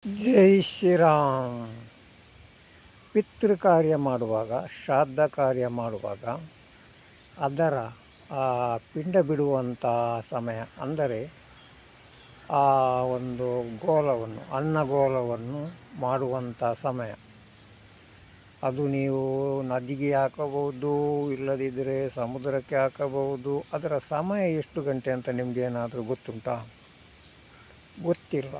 ಜೈ ಶ್ರೀರಾಮ್. ಪಿತೃ ಕಾರ್ಯ ಮಾಡುವಾಗ, ಶ್ರಾದ್ದ ಕಾರ್ಯ ಮಾಡುವಾಗ ಅದರ ಪಿಂಡ ಬಿಡುವಂಥ ಸಮಯ, ಅಂದರೆ ಆ ಒಂದು ಗೋಲವನ್ನು, ಅನ್ನಗೋಲವನ್ನು ಮಾಡುವಂಥ ಸಮಯ. ಅದು ನೀವು ನದಿಗೆ ಹಾಕಬಹುದು, ಇಲ್ಲದಿದ್ದರೆ ಸಮುದ್ರಕ್ಕೆ ಹಾಕಬಹುದು. ಅದರ ಸಮಯ ಎಷ್ಟು ಗಂಟೆ ಅಂತ ನಿಮಗೇನಾದರೂ ಗೊತ್ತುಂಟಾ? ಗೊತ್ತಿಲ್ಲ.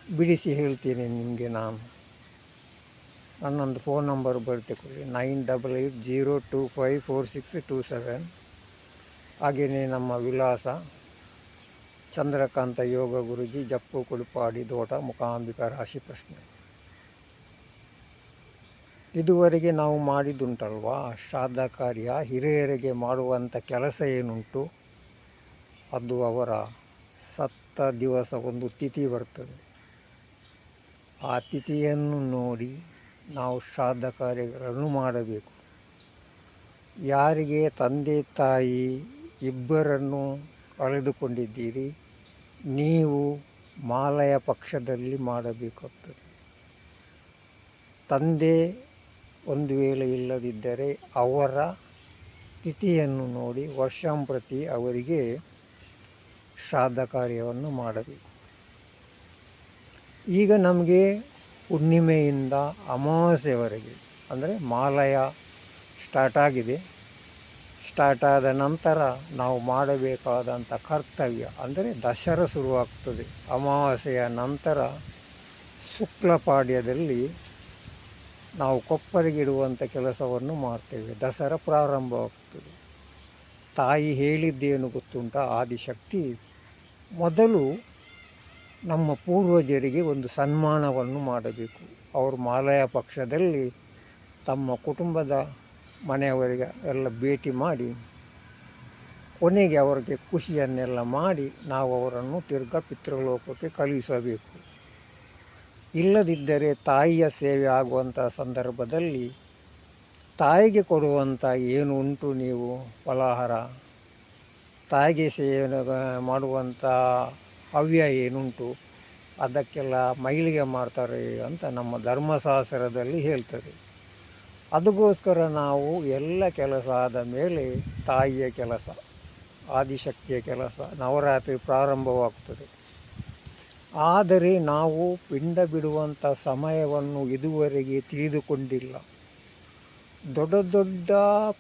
ಬಿಡಿಸಿ ಹೇಳ್ತೀನಿ ನಿಮಗೆ ನಾನು. ನನ್ನೊಂದು ಫೋನ್ ನಂಬರ್ ಬರೆದುಕೊಳ್ಳಿ, 9880254627. ಹಾಗೆಯೇ ನಮ್ಮ ವಿಳಾಸ ಚಂದ್ರಕಾಂತ ಯೋಗ ಗುರುಜಿ, ಜಪ್ಪು ಕುಡುಪಾಡಿ ತೋಟ, ಮೂಕಾಂಬಿಕಾ ರಾಶಿ ಪ್ರಶ್ನೆ. ಇದುವರೆಗೆ ನಾವು ಮಾಡಿದ್ದುಂಟಲ್ವಾ ಶ್ರಾದ್ದ ಕಾರ್ಯ, ಹಿರಿಯರಿಗೆ ಮಾಡುವಂಥ ಕೆಲಸ ಏನುಂಟು, ಅದು ಅವರ ಸತ್ತ ದಿವಸ ಒಂದು ತಿಥಿ ಬರ್ತದೆ. ಆ ತಿಥಿಯನ್ನು ನೋಡಿ ನಾವು ಶ್ರಾದ್ದ ಕಾರ್ಯಗಳನ್ನು ಮಾಡಬೇಕು. ಯಾರಿಗೆ ತಂದೆ ತಾಯಿ ಇಬ್ಬರನ್ನು ಕಳೆದುಕೊಂಡಿದ್ದೀರಿ, ನೀವು ಮಾಲಯ ಪಕ್ಷದಲ್ಲಿ ಮಾಡಬೇಕಾಗ್ತದೆ. ತಂದೆ ಒಂದು ವೇಳೆ ಇಲ್ಲದಿದ್ದರೆ ಅವರ ತಿಥಿಯನ್ನು ನೋಡಿ ವರ್ಷಂಪ್ರತಿ ಅವರಿಗೆ ಶ್ರಾದ್ದ ಕಾರ್ಯವನ್ನು ಮಾಡಬೇಕು. ಈಗ ನಮಗೆ ಹುಣ್ಣಿಮೆಯಿಂದ ಅಮಾವಾಸ್ಯೆವರೆಗೆ, ಅಂದರೆ ಮಾಲಯ ಸ್ಟಾರ್ಟ್ ಆಗಿದೆ. ಸ್ಟಾರ್ಟ್ ಆದ ನಂತರ ನಾವು ಮಾಡಬೇಕಾದಂಥ ಕರ್ತವ್ಯ ಅಂದರೆ ದಸರಾ ಶುರುವಾಗ್ತದೆ. ಅಮಾವಾಸ್ಯೆಯ ನಂತರ ಶುಕ್ಲಪಾಡ್ಯದಲ್ಲಿ ನಾವು ಕೊಪ್ಪರಿಗಿಡುವಂಥ ಕೆಲಸವನ್ನು ಮಾಡ್ತೇವೆ. ದಸರಾ ಪ್ರಾರಂಭವಾಗ್ತದೆ. ತಾಯಿ ಹೇಳಿದ್ದೇನು ಗೊತ್ತುಂಟ, ಆದಿಶಕ್ತಿ ಮೊದಲು ನಮ್ಮ ಪೂರ್ವಜರಿಗೆ ಒಂದು ಸನ್ಮಾನವನ್ನು ಮಾಡಬೇಕು. ಅವರು ಮಾಲಯ ಪಕ್ಷದಲ್ಲಿ ತಮ್ಮ ಕುಟುಂಬದ ಮನೆಯವರಿಗೆ ಎಲ್ಲ ಭೇಟಿ ಮಾಡಿ, ಕೊನೆಗೆ ಅವರಿಗೆ ಖುಷಿಯನ್ನೆಲ್ಲ ಮಾಡಿ ನಾವು ಅವರನ್ನು ತಿರ್ಗಾ ಪಿತೃಲೋಕಕ್ಕೆ ಕಳುಹಿಸಬೇಕು. ಇಲ್ಲದಿದ್ದರೆ ತಾಯಿಯ ಸೇವೆ ಆಗುವಂಥ ಸಂದರ್ಭದಲ್ಲಿ ತಾಯಿಗೆ ಕೊಡುವಂಥ ಏನು ಉಂಟು ನೀವು ಫಲಾಹಾರ, ತಾಯಿಗೆ ಸೇವೆ ಮಾಡುವಂಥ ಹವ್ಯ ಏನುಂಟು, ಅದಕ್ಕೆಲ್ಲ ಮೈಲಿಗೆ ಮಾಡ್ತಾರೆ ಅಂತ ನಮ್ಮ ಧರ್ಮಶಾಸ್ತ್ರದಲ್ಲಿ ಹೇಳ್ತದೆ. ಅದಕ್ಕೋಸ್ಕರ ನಾವು ಎಲ್ಲ ಕೆಲಸ ಆದ ಮೇಲೆ ತಾಯಿಯ ಕೆಲಸ, ಆದಿಶಕ್ತಿಯ ಕೆಲಸ, ನವರಾತ್ರಿ ಪ್ರಾರಂಭವಾಗ್ತದೆ. ಆದರೆ ನಾವು ಪಿಂಡ ಬಿಡುವಂಥ ಸಮಯವನ್ನು ಇದುವರೆಗೆ ತಿಳಿದುಕೊಂಡಿಲ್ಲ. ದೊಡ್ಡ ದೊಡ್ಡ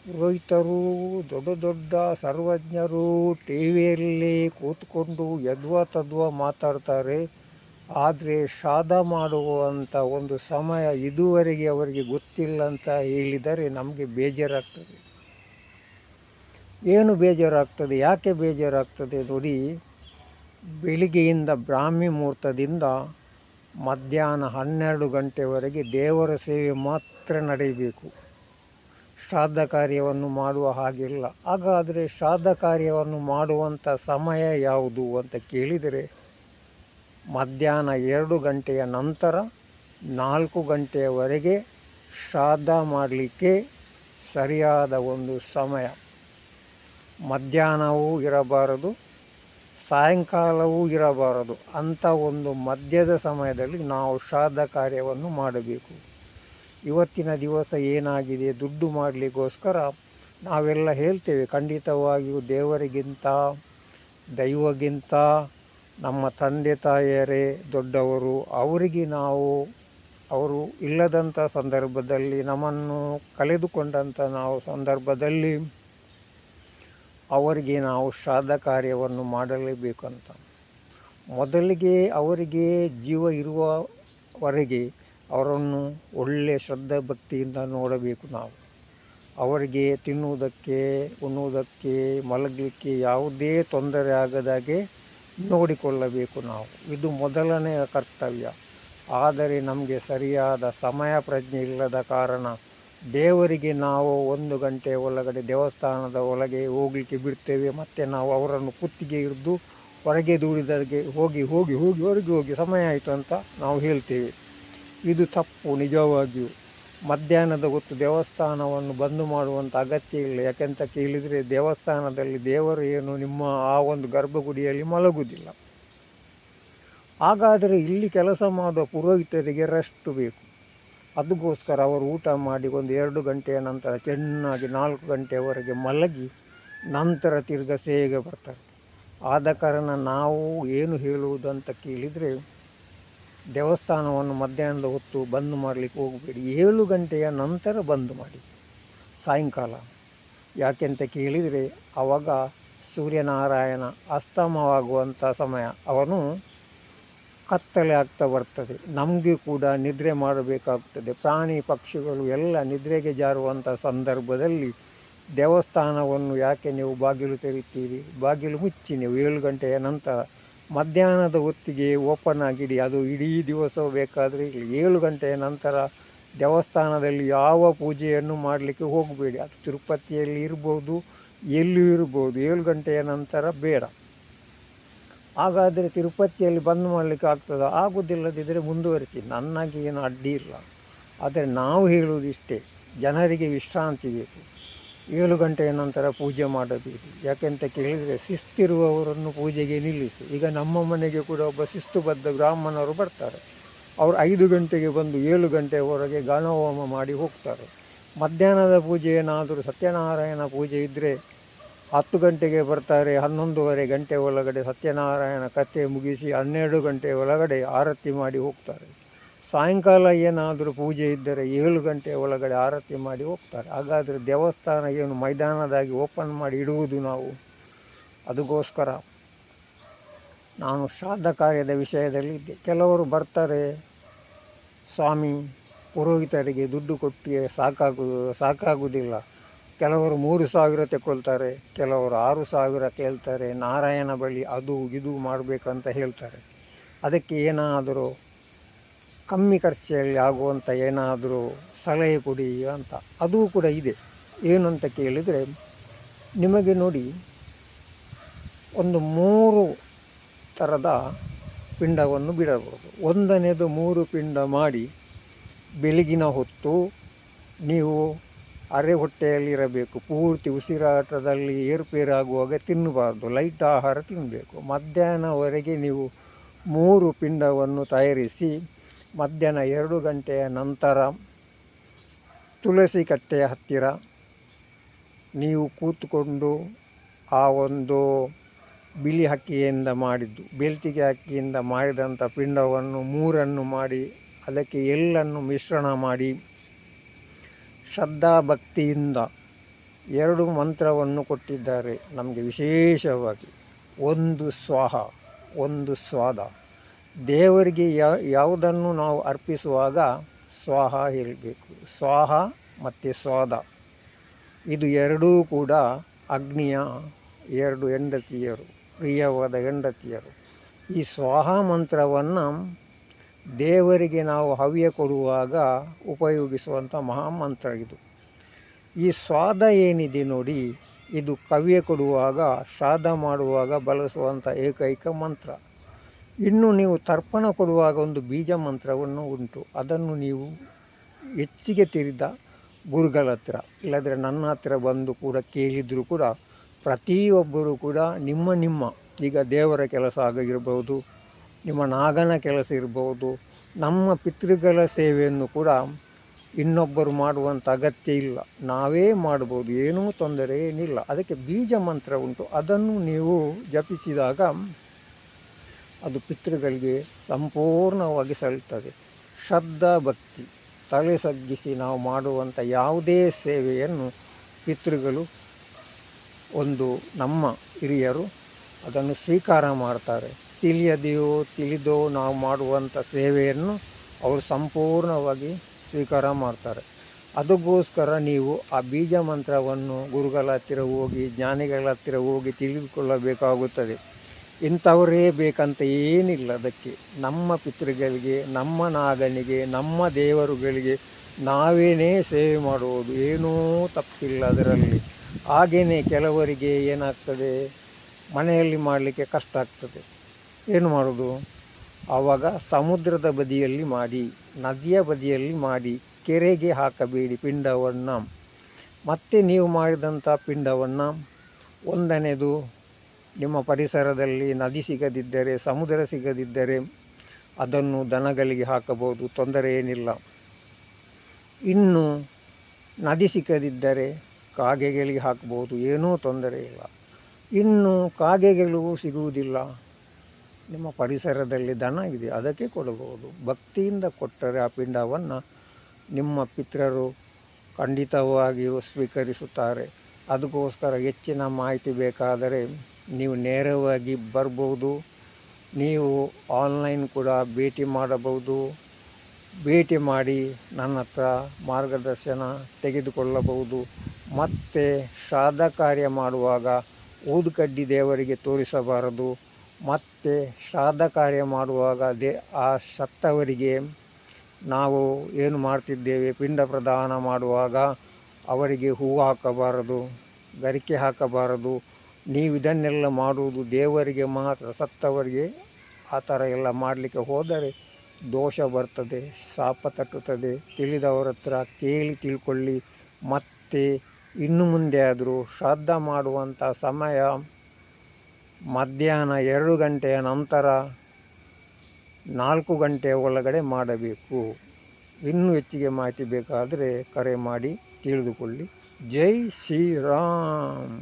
ಪುರೋಹಿತರು, ದೊಡ್ಡ ದೊಡ್ಡ ಸರ್ವಜ್ಞರು ಟಿ ವಿಯಲ್ಲಿ ಕೂತ್ಕೊಂಡು ಯದ್ವಾ ತದ್ವಾ ಮಾತಾಡ್ತಾರೆ. ಆದರೆ ಶ್ರಾದ್ದ ಮಾಡುವಂಥ ಒಂದು ಸಮಯ ಇದುವರೆಗೆ ಅವರಿಗೆ ಗೊತ್ತಿಲ್ಲ ಅಂತ ಹೇಳಿದರೆ ನಮಗೆ ಬೇಜಾರಾಗ್ತದೆ. ಏನು ಬೇಜಾರಾಗ್ತದೆ, ಯಾಕೆ ಬೇಜಾರಾಗ್ತದೆ ನೋಡಿ. ಬೆಳಿಗ್ಗೆಯಿಂದ ಬ್ರಾಹ್ಮಿ ಮುಹೂರ್ತದಿಂದ ಮಧ್ಯಾಹ್ನ 12 ಗಂಟೆವರೆಗೆ ದೇವರ ಸೇವೆ ಮಾತ್ರ ನಡೆಯಬೇಕು. ಶ್ರಾದ್ದ ಕಾರ್ಯವನ್ನು ಮಾಡುವ ಹಾಗಿಲ್ಲ. ಹಾಗಾದರೆ ಶ್ರಾದ್ದ ಕಾರ್ಯವನ್ನು ಮಾಡುವಂಥ ಸಮಯ ಯಾವುದು ಅಂತ ಕೇಳಿದರೆ, ಮಧ್ಯಾಹ್ನ 2 ಗಂಟೆಯ ನಂತರ 4 ಗಂಟೆಯವರೆಗೆ ಶ್ರಾದ್ದ ಮಾಡಲಿಕ್ಕೆ ಸರಿಯಾದ ಒಂದು ಸಮಯ. ಮಧ್ಯಾಹ್ನವೂ ಇರಬಾರದು, ಸಾಯಂಕಾಲವೂ ಇರಬಾರದು. ಅಂಥ ಒಂದು ಮಧ್ಯದ ಸಮಯದಲ್ಲಿ ನಾವು ಶ್ರಾದ್ದ ಕಾರ್ಯವನ್ನು ಮಾಡಬೇಕು. ಇವತ್ತಿನ ದಿವಸ ಏನಾಗಿದೆ, ದುಡ್ಡು ಮಾಡಲಿಕ್ಕೋಸ್ಕರ ನಾವೆಲ್ಲ ಹೇಳ್ತೇವೆ, ಖಂಡಿತವಾಗಿಯೂ ದೇವರಿಗಿಂತ ದೈವಗಿಂತ ನಮ್ಮ ತಂದೆ ತಾಯಿಯರೇ ದೊಡ್ಡವರು. ಅವರಿಗೆ ನಾವು, ಅವರು ಇಲ್ಲದಂಥ ಸಂದರ್ಭದಲ್ಲಿ, ನಮ್ಮನ್ನು ಕಳೆದುಕೊಂಡಂಥ ನಾವು ಸಂದರ್ಭದಲ್ಲಿ ಅವರಿಗೆ ನಾವು ಶ್ರಾದ್ದ ಕಾರ್ಯವನ್ನು ಮಾಡಲೇಬೇಕಂತ. ಮೊದಲಿಗೆ ಅವರಿಗೆ ಜೀವ ಇರುವವರೆಗೆ ಅವರನ್ನು ಒಳ್ಳೆಯ ಶ್ರದ್ಧೆ ಭಕ್ತಿಯಿಂದ ನೋಡಬೇಕು ನಾವು. ಅವರಿಗೆ ತಿನ್ನುವುದಕ್ಕೆ, ಉಣ್ಣುವುದಕ್ಕೆ, ಮಲಗಲಿಕ್ಕೆ ಯಾವುದೇ ತೊಂದರೆ ಆಗದಾಗೆ ನೋಡಿಕೊಳ್ಳಬೇಕು ನಾವು. ಇದು ಮೊದಲನೆಯ ಕರ್ತವ್ಯ. ಆದರೆ ನಮಗೆ ಸರಿಯಾದ ಸಮಯ ಪ್ರಜ್ಞೆ ಇಲ್ಲದ ಕಾರಣ ದೇವರಿಗೆ ನಾವು 1 ಗಂಟೆ ಒಳಗಡೆ ದೇವಸ್ಥಾನದ ಒಳಗೆ ಹೋಗಲಿಕ್ಕೆ ಬಿಡ್ತೇವೆ. ಮತ್ತು ನಾವು ಅವರನ್ನು ಕುತ್ತಿಗೆ ಹಿಡಿದು ಹೊರಗೆ ದೂಡಿದಾಗೆ ಹೋಗಿ ಹೋಗಿ ಹೋಗಿ ಹೊರಗೆ ಹೋಗಿ ಸಮಯ ಆಯಿತು ಅಂತ ನಾವು ಹೇಳ್ತೇವೆ. ಇದು ತಪ್ಪು ನಿಜವಾಗಿಯೂ. ಮಧ್ಯಾಹ್ನದ ಹೊತ್ತು ದೇವಸ್ಥಾನವನ್ನು ಬಂದು ಮಾಡುವಂಥ ಅಗತ್ಯ ಇಲ್ಲ. ಯಾಕೆಂತ ಕೇಳಿದರೆ ದೇವಸ್ಥಾನದಲ್ಲಿ ದೇವರು ಏನು ನಿಮ್ಮ ಆ ಒಂದು ಗರ್ಭಗುಡಿಯಲ್ಲಿ ಮಲಗುವುದಿಲ್ಲ. ಹಾಗಾದರೆ ಇಲ್ಲಿ ಕೆಲಸ ಮಾಡುವ ಪುರೋಹಿತರಿಗೆ ರೆಸ್ಟ್ ಬೇಕು. ಅದಕ್ಕೋಸ್ಕರ ಅವರು ಊಟ ಮಾಡಿ ಒಂದು 2 ಗಂಟೆಯ ನಂತರ ಚೆನ್ನಾಗಿ 4 ಗಂಟೆಯವರೆಗೆ ಮಲಗಿ ನಂತರ ತಿರ್ಗ ಸೇವೆಗೆ ಬರ್ತಾರೆ. ಆದ ಕಾರಣ ನಾವು ಏನು ಹೇಳುವುದಂತ ಕೇಳಿದರೆ, ದೇವಸ್ಥಾನವನ್ನು ಮಧ್ಯಾಹ್ನದ ಹೊತ್ತು ಬಂದ್ ಮಾಡಲಿಕ್ಕೆ ಹೋಗಬೇಡಿ, 7 ಗಂಟೆಯ ನಂತರ ಬಂದ್ ಮಾಡಿ ಸಾಯಂಕಾಲ. ಯಾಕೆಂತ ಕೇಳಿದರೆ ಆವಾಗ ಸೂರ್ಯನಾರಾಯಣ ಅಸ್ತಮವಾಗುವಂಥ ಸಮಯ, ಅವನು ಕತ್ತಲೆ ಆಗ್ತಾ ಬರ್ತದೆ, ನಮಗೆ ಕೂಡ ನಿದ್ರೆ ಮಾಡಬೇಕಾಗ್ತದೆ, ಪ್ರಾಣಿ ಪಕ್ಷಿಗಳು ಎಲ್ಲ ನಿದ್ರೆಗೆ ಜಾರುವಂಥ ಸಂದರ್ಭದಲ್ಲಿ ದೇವಸ್ಥಾನವನ್ನು ಯಾಕೆ ನೀವು ಬಾಗಿಲು ತೆರೀತೀರಿ? ಬಾಗಿಲು ಮುಚ್ಚಿ ನೀವು 7 ಗಂಟೆಯ ನಂತರ. ಮಧ್ಯಾಹ್ನದ ಹೊತ್ತಿಗೆ ಓಪನ್ ಆಗಿಡಿ, ಅದು ಇಡೀ ದಿವಸ ಬೇಕಾದರೆ ಇಲ್ಲಿ. 7 ಗಂಟೆಯ ನಂತರ ದೇವಸ್ಥಾನದಲ್ಲಿ ಯಾವ ಪೂಜೆಯನ್ನು ಮಾಡಲಿಕ್ಕೆ ಹೋಗಬೇಡಿ. ಅದು ತಿರುಪತಿಯಲ್ಲಿ ಇರ್ಬೋದು, ಎಲ್ಲೂ ಇರ್ಬೋದು, 7 ಗಂಟೆಯ ನಂತರ ಬೇಡ. ಹಾಗಾದರೆ ತಿರುಪತಿಯಲ್ಲಿ ಬಂದ್ ಮಾಡಲಿಕ್ಕೆ ಆಗ್ತದೆ? ಆಗೋದಿಲ್ಲದಿದ್ದರೆ ಮುಂದುವರಿಸಿ, ನನಗೆ ಏನು ಅಡ್ಡಿ ಇಲ್ಲ. ಆದರೆ ನಾವು ಹೇಳುವುದು ಇಷ್ಟೇ, ಜನರಿಗೆ ವಿಶ್ರಾಂತಿ ಬೇಕು, 7 ಗಂಟೆಯ ನಂತರ ಪೂಜೆ ಮಾಡಬೇಕು. ಯಾಕೆಂತ ಕೇಳಿದರೆ ಶಿಸ್ತಿರುವವರನ್ನು ಪೂಜೆಗೆ ನಿಲ್ಲಿಸಿ. ಈಗ ನಮ್ಮ ಮನೆಗೆ ಕೂಡ ಒಬ್ಬ ಶಿಸ್ತುಬದ್ಧ ಬ್ರಾಹ್ಮಣರು ಬರ್ತಾರೆ, ಅವರು 5 ಗಂಟೆಗೆ ಬಂದು 7 ಗಂಟೆಯವರೆಗೆ ಗಾನಹೋಮ ಮಾಡಿ ಹೋಗ್ತಾರೆ. ಮಧ್ಯಾಹ್ನದ ಪೂಜೆ ಏನಾದರೂ ಸತ್ಯನಾರಾಯಣ ಪೂಜೆ ಇದ್ದರೆ 10 ಗಂಟೆಗೆ ಬರ್ತಾರೆ, 11:30 ಗಂಟೆ ಒಳಗಡೆ ಸತ್ಯನಾರಾಯಣ ಕಥೆ ಮುಗಿಸಿ 12 ಗಂಟೆ ಒಳಗಡೆ ಆರತಿ ಮಾಡಿ ಹೋಗ್ತಾರೆ. ಸಾಯಂಕಾಲ ಏನಾದರೂ ಪೂಜೆ ಇದ್ದರೆ 7 ಗಂಟೆ ಒಳಗಡೆ ಆರತಿ ಮಾಡಿ ಹೋಗ್ತಾರೆ. ಹಾಗಾದರೆ ದೇವಸ್ಥಾನ ಏನು ಮೈದಾನದಾಗಿ ಓಪನ್ ಮಾಡಿ ಇಡುವುದು ನಾವು? ಅದಕ್ಕೋಸ್ಕರ ನಾನು ಶ್ರಾದ್ದ ಕಾರ್ಯದ ವಿಷಯದಲ್ಲಿ ಇದ್ದೆ. ಕೆಲವರು ಬರ್ತಾರೆ, ಸ್ವಾಮಿ ಪುರೋಹಿತರಿಗೆ ದುಡ್ಡು ಕೊಟ್ಟು ಸಾಕಾಗುವುದಿಲ್ಲ. ಕೆಲವರು 3,000 ತಗೊಳ್ತಾರೆ, ಕೆಲವರು 6,000 ಕೇಳ್ತಾರೆ, ನಾರಾಯಣ ಬಳಿ ಅದು ಇದು ಮಾಡಬೇಕಂತ ಹೇಳ್ತಾರೆ. ಅದಕ್ಕೆ ಏನಾದರೂ ಕಮ್ಮಿ ಖರ್ಚಲ್ಲಿ ಆಗುವಂಥ ಏನಾದರೂ ಸಲಹೆ ಕೊಡಿ ಅಂತ. ಅದೂ ಕೂಡ ಇದೆ. ಏನು ಅಂತ ಕೇಳಿದರೆ, ನಿಮಗೆ ನೋಡಿ, ಒಂದು 3 ಥರದ ಪಿಂಡವನ್ನು ಬಿಡಬಹುದು. ಒಂದನೇದು 3 ಪಿಂಡ ಮಾಡಿ ಬೆಳಗಿನ ಹೊತ್ತು ನೀವು ಅರೆ ಹೊಟ್ಟೆಯಲ್ಲಿರಬೇಕು, ಪೂರ್ತಿ ಉಸಿರಾಟದಲ್ಲಿ ಏರುಪೇರಾಗುವಾಗ ತಿನ್ನಬಾರ್ದು, ಲೈಟ್ ಆಹಾರ ತಿನ್ನಬೇಕು. ಮಧ್ಯಾಹ್ನವರೆಗೆ ನೀವು 3 ಪಿಂಡವನ್ನು ತಯಾರಿಸಿ ಮಧ್ಯಾಹ್ನ 2 ಗಂಟೆಯ ನಂತರ ತುಳಸಿ ಕಟ್ಟೆಯ ಹತ್ತಿರ ನೀವು ಕೂತ್ಕೊಂಡು ಆ ಒಂದು ಬಿಳಿ ಹಕ್ಕಿಯಿಂದ ಮಾಡಿದ್ದು, ಬೆಳ್ತಿಗೆ ಹಕ್ಕಿಯಿಂದ ಮಾಡಿದಂಥ ಪಿಂಡವನ್ನು 3 ಮಾಡಿ ಅದಕ್ಕೆ ಎಳ್ಳನ್ನು ಮಿಶ್ರಣ ಮಾಡಿ ಶ್ರದ್ಧಾಭಕ್ತಿಯಿಂದ 2 ಮಂತ್ರವನ್ನು ಕೊಟ್ಟಿದ್ದಾರೆ ನಮಗೆ ವಿಶೇಷವಾಗಿ. ಒಂದು ಸ್ವಾಹ, ಒಂದು ಸ್ವಾದ. ದೇವರಿಗೆ ಯಾವುದನ್ನು ನಾವು ಅರ್ಪಿಸುವಾಗ ಸ್ವಾಹ ಹೇಳಬೇಕು. ಸ್ವಾಹ ಮತ್ತು ಸ್ವಾದ ಇದು ಎರಡೂ ಕೂಡ ಅಗ್ನಿಯ 2 ಹೆಂಡತಿಯರು, ಪ್ರಿಯವಾದ ಹೆಂಡತಿಯರು. ಈ ಸ್ವಾಹ ಮಂತ್ರವನ್ನು ದೇವರಿಗೆ ನಾವು ಹವ್ಯ ಕೊಡುವಾಗ ಉಪಯೋಗಿಸುವಂಥ ಮಹಾಮಂತ್ರ ಇದು. ಈ ಸ್ವಾದ ಏನಿದೆ ನೋಡಿ, ಇದು ಕವ್ಯ ಕೊಡುವಾಗ, ಶ್ರಾದ್ದ ಮಾಡುವಾಗ ಬಳಸುವಂಥ ಏಕೈಕ ಮಂತ್ರ. ಇನ್ನು ನೀವು ತರ್ಪಣ ಕೊಡುವಾಗ ಒಂದು ಬೀಜ ಮಂತ್ರವನ್ನು ಉಂಟು. ಅದನ್ನು ನೀವು ಹೆಚ್ಚಿಗೆ ತಿಳಿದ ಗುರುಗಳ ಹತ್ರ, ಇಲ್ಲದ್ರೆ ನನ್ನ ಹತ್ರ ಬಂದು ಕೂಡ ಕೇಳಿದರೂ ಕೂಡ, ಪ್ರತಿಯೊಬ್ಬರೂ ಕೂಡ ನಿಮ್ಮ ಈಗ ದೇವರ ಕೆಲಸ ಆಗಿರ್ಬೋದು, ನಿಮ್ಮ ನಾಗನ ಕೆಲಸ ಇರ್ಬೋದು, ನಮ್ಮ ಪಿತೃಗಳ ಸೇವೆಯನ್ನು ಕೂಡ ಇನ್ನೊಬ್ಬರು ಮಾಡುವಂಥ ಅಗತ್ಯ ಇಲ್ಲ, ನಾವೇ ಮಾಡ್ಬೋದು, ಏನೂ ತೊಂದರೆ ಏನಿಲ್ಲ. ಅದಕ್ಕೆ ಬೀಜ ಮಂತ್ರ ಉಂಟು, ಅದನ್ನು ನೀವು ಜಪಿಸಿದಾಗ ಅದು ಪಿತೃಗಳಿಗೆ ಸಂಪೂರ್ಣವಾಗಿ ಸಲ್ಲುತ್ತದೆ. ಶ್ರದ್ಧಾ ಭಕ್ತಿ ತಲೆ ಸಗ್ಗಿಸಿ ನಾವು ಮಾಡುವಂಥ ಯಾವುದೇ ಸೇವೆಯನ್ನು ಪಿತೃಗಳು ಒಂದು ನಮ್ಮ ಹಿರಿಯರು ಅದನ್ನು ಸ್ವೀಕಾರ ಮಾಡ್ತಾರೆ. ತಿಳಿಯದೆಯೋ ತಿಳಿದೋ ನಾವು ಮಾಡುವಂಥ ಸೇವೆಯನ್ನು ಅವರು ಸಂಪೂರ್ಣವಾಗಿ ಸ್ವೀಕಾರ ಮಾಡ್ತಾರೆ. ಅದಕ್ಕೋಸ್ಕರ ನೀವು ಆ ಬೀಜ ಮಂತ್ರವನ್ನು ಗುರುಗಳ ಹತ್ತಿರ ಹೋಗಿ, ಜ್ಞಾನಿಗಳ ಹತ್ತಿರ ಹೋಗಿ ತಿಳಿದುಕೊಳ್ಳಬೇಕಾಗುತ್ತದೆ. ಇಂಥವರೇ ಬೇಕಂತ ಏನಿಲ್ಲ. ಅದಕ್ಕೆ ನಮ್ಮ ಪಿತೃಗಳಿಗೆ, ನಮ್ಮ ನಾಗನಿಗೆ, ನಮ್ಮ ದೇವರುಗಳಿಗೆ ನಾವೇನೇ ಸೇವೆ ಮಾಡುವುದು, ಏನೂ ತಪ್ಪಿಲ್ಲ ಅದರಲ್ಲಿ. ಹಾಗೆಯೇ ಕೆಲವರಿಗೆ ಏನಾಗ್ತದೆ, ಮನೆಯಲ್ಲಿ ಮಾಡಲಿಕ್ಕೆ ಕಷ್ಟ ಆಗ್ತದೆ. ಏನು ಮಾಡೋದು? ಆವಾಗ ಸಮುದ್ರದ ಬದಿಯಲ್ಲಿ ಮಾಡಿ, ನದಿಯ ಬದಿಯಲ್ಲಿ ಮಾಡಿ, ಕೆರೆಗೆ ಹಾಕಬೇಡಿ ಪಿಂಡವನ್ನು. ಮತ್ತು ನೀವು ಮಾಡಿದಂಥ ಪಿಂಡವನ್ನು ಒಂದನೇದು ನಿಮ್ಮ ಪರಿಸರದಲ್ಲಿ ನದಿ ಸಿಗದಿದ್ದರೆ, ಸಮುದ್ರ ಸಿಗದಿದ್ದರೆ ಅದನ್ನು ದನಗಳಿಗೆ ಹಾಕಬಹುದು, ತೊಂದರೆ ಏನಿಲ್ಲ. ಇನ್ನು ನದಿ ಸಿಕ್ಕದಿದ್ದರೆ ಕಾಗೆಗಳಿಗೆ ಹಾಕ್ಬೋದು, ಏನೂ ತೊಂದರೆ ಇಲ್ಲ. ಇನ್ನು ಕಾಗೆಗಳು ಸಿಗುವುದಿಲ್ಲ, ನಿಮ್ಮ ಪರಿಸರದಲ್ಲಿ ದನ ಇದೆ, ಅದಕ್ಕೆ ಕೊಡಬಹುದು. ಭಕ್ತಿಯಿಂದ ಕೊಟ್ಟರೆ ಆ ಪಿಂಡವನ್ನು ನಿಮ್ಮ ಪಿತೃರು ಖಂಡಿತವಾಗಿಯೂ ಸ್ವೀಕರಿಸುತ್ತಾರೆ. ಅದಕ್ಕೋಸ್ಕರ ಹೆಚ್ಚಿನ ಮಾಹಿತಿ ಬೇಕಾದರೆ ನೀವು ನೇರವಾಗಿ ಬರ್ಬೋದು, ನೀವು ಆನ್ಲೈನ್ ಕೂಡ ಭೇಟಿ ಮಾಡಬಹುದು. ಭೇಟಿ ಮಾಡಿ ನನ್ನ ಹತ್ರ ಮಾರ್ಗದರ್ಶನ ತೆಗೆದುಕೊಳ್ಳಬಹುದು. ಮತ್ತು ಶ್ರಾದ್ದ ಕಾರ್ಯ ಮಾಡುವಾಗ ಊದುಕಡ್ಡಿ ದೇವರಿಗೆ ತೋರಿಸಬಾರದು. ಮತ್ತು ಶ್ರಾದ್ದ ಕಾರ್ಯ ಮಾಡುವಾಗ ಆ ಸತ್ತವರಿಗೆ ನಾವು ಏನು ಮಾಡ್ತಿದ್ದೇವೆ, ಪಿಂಡ ಪ್ರದಾನ ಮಾಡುವಾಗ ಅವರಿಗೆ ಹೂವು ಹಾಕಬಾರದು, ಗರಿಕೆ ಹಾಕಬಾರದು. ನೀವು ಇದನ್ನೆಲ್ಲ ಮಾಡುವುದು ದೇವರಿಗೆ ಮಾತ್ರ. ಸತ್ತವರಿಗೆ ಆ ಥರ ಎಲ್ಲ ಮಾಡಲಿಕ್ಕೆ ಹೋದರೆ ದೋಷ ಬರ್ತದೆ, ಶಾಪ ತಟ್ಟುತ್ತದೆ. ತಿಳಿದವರ ಹತ್ರ ಕೇಳಿ ತಿಳ್ಕೊಳ್ಳಿ. ಮತ್ತು ಇನ್ನು ಮುಂದೆ ಆದರೂ ಶ್ರಾದ್ದ ಮಾಡುವಂಥ ಸಮಯ ಮಧ್ಯಾಹ್ನ 2 ಗಂಟೆಯ ನಂತರ 4 ಗಂಟೆಯ ಒಳಗಡೆ ಮಾಡಬೇಕು. ಇನ್ನೂ ಹೆಚ್ಚಿಗೆ ಮಾಹಿತಿ ಬೇಕಾದರೆ ಕರೆ ಮಾಡಿ ತಿಳಿದುಕೊಳ್ಳಿ. ಜೈ ಶ್ರೀರಾಮ್.